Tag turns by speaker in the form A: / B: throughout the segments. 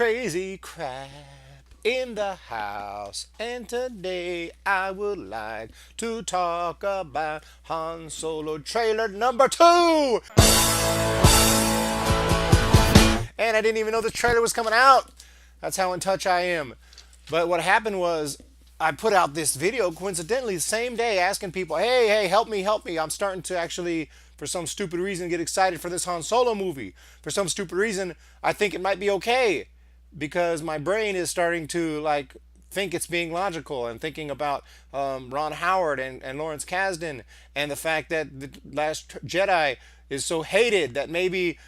A: Crazy crap in the house, and today I would like to talk about Han Solo trailer number 2. And I didn't even know the trailer was coming out. That's how in touch I am. But what happened was I put out this video coincidentally the same day asking people, hey, help me, help me. I'm starting to actually, for some stupid reason, get excited for this Han Solo movie. For some stupid reason, I think it might be okay because my brain is starting to like think it's being logical and thinking about Ron Howard and Lawrence Kasdan and the fact that the Last Jedi is so hated that maybe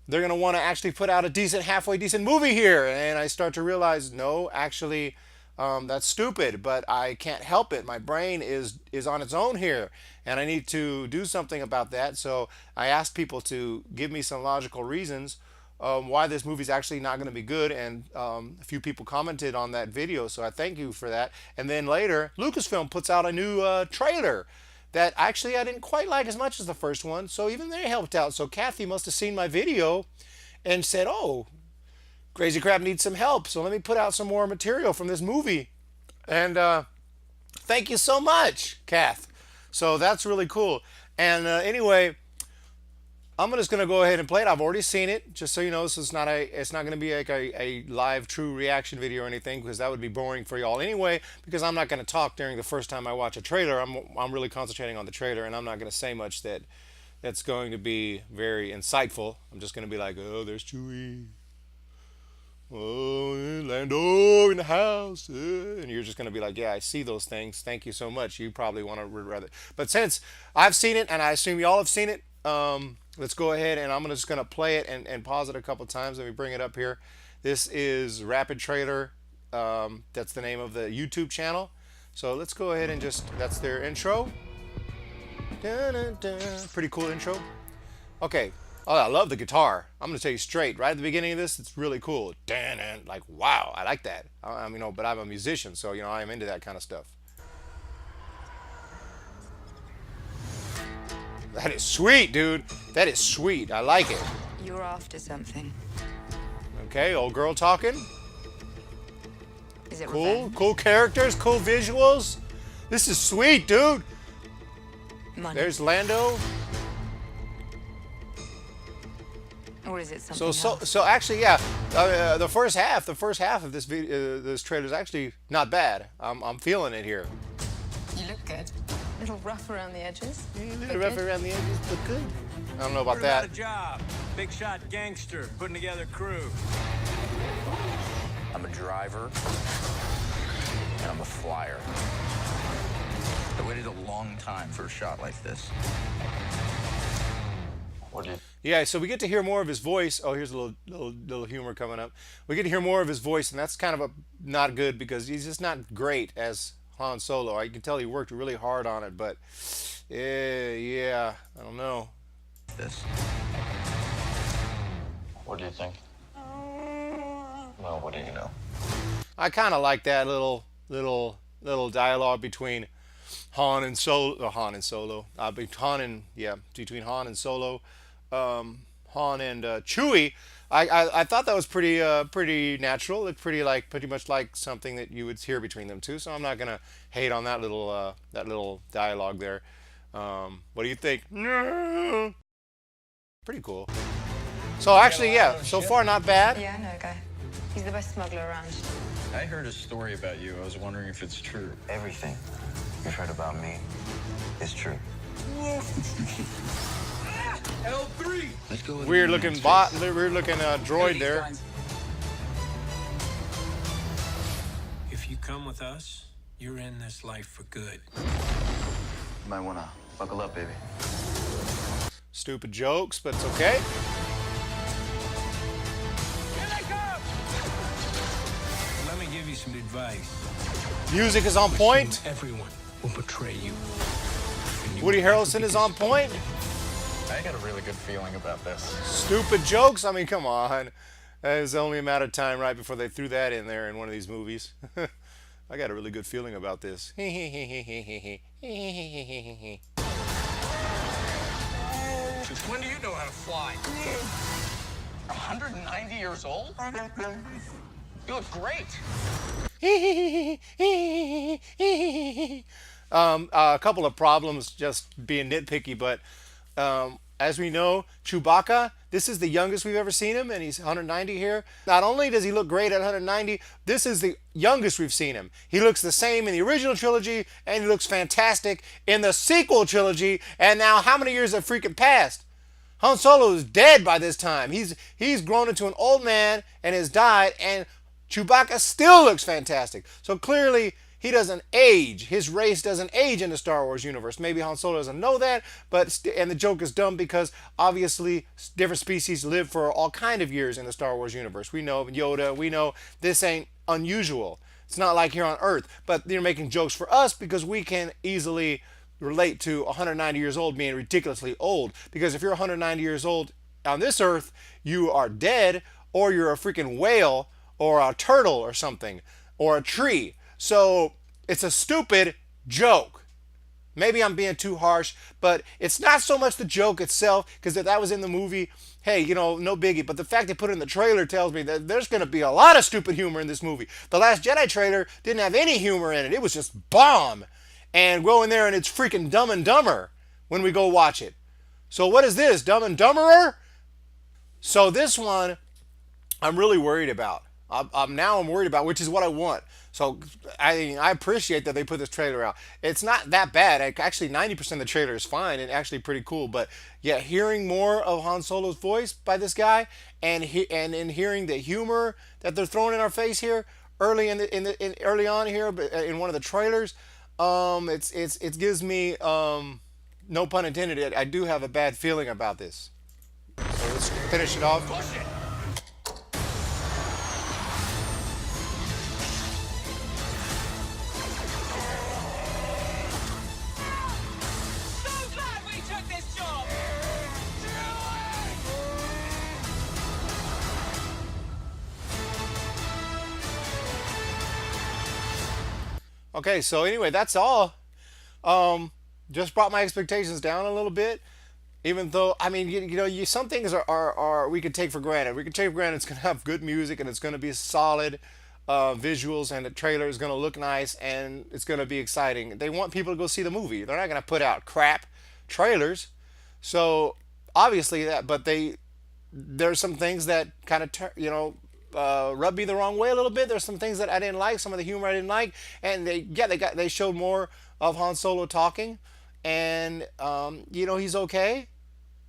A: they're going to want to actually put out a decent, halfway decent movie here. And I start to realize, no, actually, that's stupid, but I can't help it. My brain is on its own here, and I need to do something about that. So I asked people to give me some logical reasons why this movie's actually not going to be good, and a few people commented on that video, so I thank you for that. And then later, Lucasfilm puts out a new trailer that actually I didn't quite like as much as the first one, so even they helped out. So Kathy must have seen my video and said, oh, Crazy Crap needs some help, so let me put out some more material from this movie. And thank you so much, Kath. So that's really cool. And anyway, I'm just gonna go ahead and play it. I've already seen it, just so you know. This is not it's not gonna be like a live true reaction video or anything, because that would be boring for y'all anyway. Because I'm not gonna talk during the first time I watch a trailer. I'm really concentrating on the trailer, and I'm not gonna say much that's going to be very insightful. I'm just gonna be like, oh, there's Chewie. Oh, Lando in the house, and you're just gonna be like, yeah, I see those things. Thank you so much. You probably want to rather, but since I've seen it, and I assume y'all have seen it, let's go ahead and I'm just gonna play it and pause it a couple times. Let me bring it up here. This is Rapid Trailer. That's the name of the YouTube channel. So let's go ahead and that's their intro. Dun, dun, dun. Pretty cool intro. Okay. Oh, I love the guitar. I'm gonna tell you straight. Right at the beginning of this, it's really cool. Dun, dun, like, wow, I like that. But I'm a musician, so I am into that kind of stuff. That is sweet, dude. That is sweet. I like it.
B: You're after something.
A: Okay, old girl talking.
B: Is it
A: Cool,
B: revenge?
A: cool characters, cool visuals. This is sweet, dude.
B: Money.
A: There's Lando.
B: Or is it something else?
A: So actually, yeah, the first half of this video, this trailer is actually not bad. I'm feeling it here.
B: You look good. A little rough around the edges.
A: A
B: but
A: little rough
B: good.
A: around the edges, but good. I don't know about
C: Heard
A: that.
C: a job. Big shot gangster putting together crew.
D: I'm a driver, and I'm a flyer. I waited a long time for a shot like this.
A: Yeah, so we get to hear more of his voice. Oh, here's a little humor coming up. We get to hear more of his voice, and that's kind of not good because he's just not great as Han Solo. I can tell he worked really hard on it, but yeah, I don't know.
D: This.
E: What do you think? Well, what do you know?
A: I kind of like that little dialogue between Han and Solo. Between Han and Solo. Han and Chewie. I thought that was pretty natural. It's pretty much like something that you would hear between them two. So I'm not gonna hate on that little dialogue there. What do you think? Pretty cool. So actually, yeah. So far, not bad.
B: Yeah, I know a guy. He's the best smuggler around.
D: I heard a story about you. I was wondering if it's true.
E: Everything you've heard about me is true.
D: L3. Let's go with
A: Weird looking droid there.
C: If you come with us, you're in this life for good.
E: You might wanna buckle up, baby.
A: Stupid jokes, but it's okay.
C: Here they come! Let me give you some advice.
A: Music is on point.
C: Everyone will betray you. And you
A: Woody
C: will have to
A: Harrelson
C: be
A: is on point.
D: I got a really good feeling about this.
A: Stupid jokes. I mean, come on. It was only a matter of time right before they threw that in there in one of these movies. I got a really good feeling about this.
D: Since when do you know how to fly? 190 years old? You look great.
A: A couple of problems just being nitpicky, but as we know, Chewbacca, this is the youngest we've ever seen him, and he's 190 here. Not only does he look great at 190, this is the youngest we've seen him. He looks the same in the original trilogy, and he looks fantastic in the sequel trilogy. And now, how many years have freaking passed? Han Solo is dead by this time. He's grown into an old man and has died, and Chewbacca still looks fantastic. So clearly, he doesn't age. His race doesn't age in the Star Wars universe. Maybe Han Solo doesn't know that, and the joke is dumb because obviously different species live for all kind of years in the Star Wars universe. We know Yoda. We know this ain't unusual. It's not like here on Earth, but they're making jokes for us because we can easily relate to 190 years old being ridiculously old. Because if you're 190 years old on this Earth, you are dead, or you're a freaking whale, or a turtle, or something, or a tree. So it's a stupid joke. Maybe I'm being too harsh, but it's not so much the joke itself, because if that was in the movie, hey, no biggie. But the fact they put it in the trailer tells me that there's going to be a lot of stupid humor in this movie. The Last Jedi trailer didn't have any humor in it. It was just bomb. And go in there and it's freaking Dumb and Dumber when we go watch it. So what is this, Dumb and Dumberer? So this one, I'm really worried about. I'm worried about, which is what I want. So I appreciate that they put this trailer out. It's not that bad. Actually, 90% of the trailer is fine and actually pretty cool. But yeah, hearing more of Han Solo's voice by this guy, and in hearing the humor that they're throwing in our face here early early on here, but in one of the trailers, it gives me no pun intended. I do have a bad feeling about this. So let's finish it off.
D: Push it.
F: So glad we took this job!
A: Okay, so anyway, that's all. Just brought my expectations down a little bit. Even though, I mean, some things are we can take for granted. We can take for granted it's gonna have good music and it's gonna be solid visuals, and the trailer is gonna look nice and it's gonna be exciting. They want people to go see the movie. They're not gonna put out crap trailers. So obviously but there's some things that kind of rub me the wrong way a little bit. There's some things that I didn't like, some of the humor I didn't like, and they showed more of Han Solo talking, and he's okay,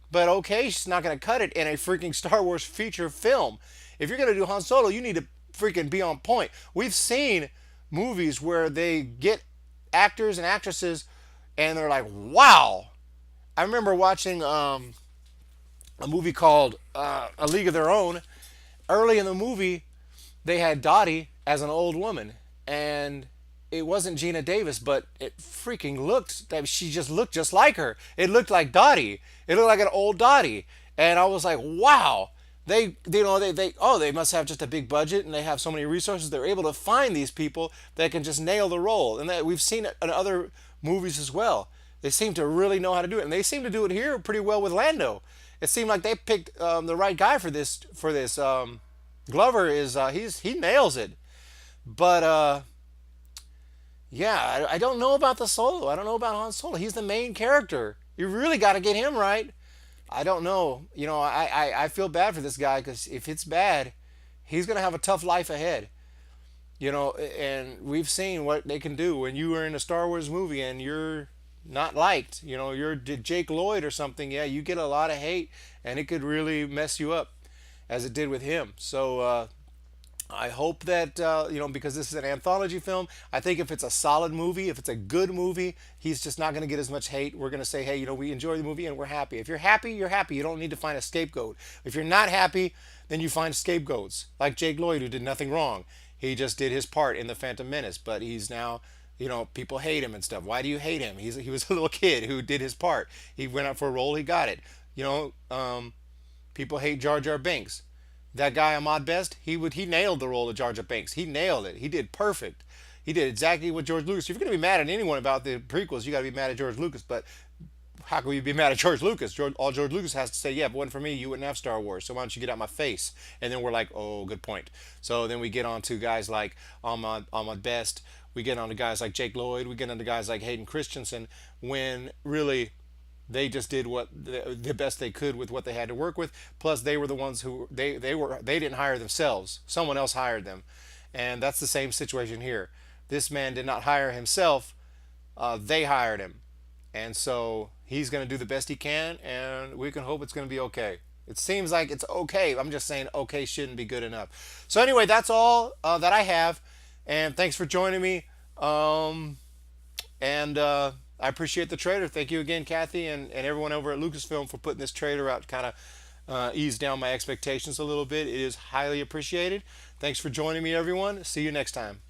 A: but okay, she's not gonna cut it in a freaking Star Wars feature film. If you're gonna do Han Solo, you need to freaking be on point. We've seen movies where they get actors and actresses, and they're like, wow. I remember watching a movie called A League of Their Own. Early in the movie, they had Dottie as an old woman, and it wasn't Gina Davis, but it freaking looked that she just looked just like her. It looked like Dottie. It looked like an old Dottie, and I was like, wow. They must have just a big budget and they have so many resources. They're able to find these people that can just nail the role, and that we've seen it in other movies as well. They seem to really know how to do it, and they seem to do it here pretty well with Lando. It seemed like they picked the right guy for this. Glover he nails it, but yeah, I don't know about the Solo. I don't know about Han Solo. He's the main character. You really got to get him right. I don't know. I feel bad for this guy, because if it's bad, he's gonna have a tough life ahead. And we've seen what they can do when you are in a Star Wars movie and you're not liked. You're Jake Lloyd or something. Yeah, you get a lot of hate, and it could really mess you up, as it did with him. So I hope that because this is an anthology film, I think if it's a solid movie, if it's a good movie, he's just not going to get as much hate. We're going to say, hey, we enjoy the movie and we're happy. If you're happy, you're happy. You don't need to find a scapegoat. If you're not happy, then you find scapegoats, like Jake Lloyd, who did nothing wrong. He just did his part in The Phantom Menace, but he's now, people hate him and stuff. Why do you hate him? He was a little kid who did his part. He went out for a role, he got it. People hate Jar Jar Binks. That guy Ahmad Best, he nailed the role of Jar Jar Binks. He nailed it. He did perfect. He did exactly what George Lucas. If you're going to be mad at anyone about the prequels, you got to be mad at George Lucas. But how can we be mad at George Lucas? All George Lucas has to say, yeah, if it wasn't for me, you wouldn't have Star Wars. So why don't you get out my face? And then we're like, oh, good point. So then we get on to guys like Ahmad Best. We get on to guys like Jake Lloyd. We get on to guys like Hayden Christensen, when really they just did what the best they could with what they had to work with. Plus, they were the ones who they didn't hire themselves. Someone else hired them, and that's the same situation here. This man did not hire himself. They hired him, and so he's going to do the best he can, and we can hope it's going to be okay. It seems like it's okay. I'm just saying okay shouldn't be good enough. So anyway, that's all that I have, and thanks for joining me. I appreciate the trailer. Thank you again, Kathy, and everyone over at Lucasfilm for putting this trailer out to kind of ease down my expectations a little bit. It is highly appreciated. Thanks for joining me, everyone. See you next time.